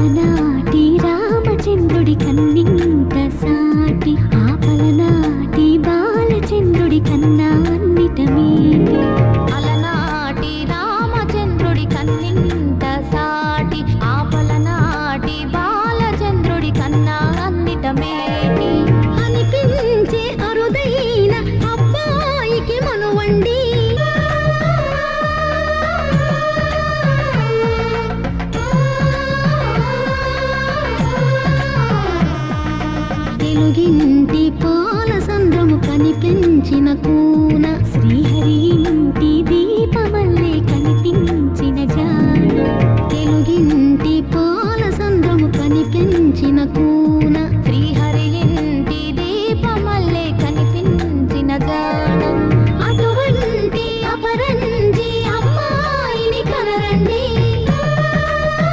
అలనాటి రామచంద్రుడి కన్నింత సాటి ఆపలనాటి బాలచంద్రుడి కన్నా అన్నిట మీటి. అలనాటి రామచంద్రుడి కన్నింత సాటి ఆపలనాటి బాలచంద్రుడి కన్నా అన్నిట మేటి. అనిపించే అరుదైన అబ్బాయికి మనువండి తెలుగింటి పాల సంద్రము కనిపించిన కూన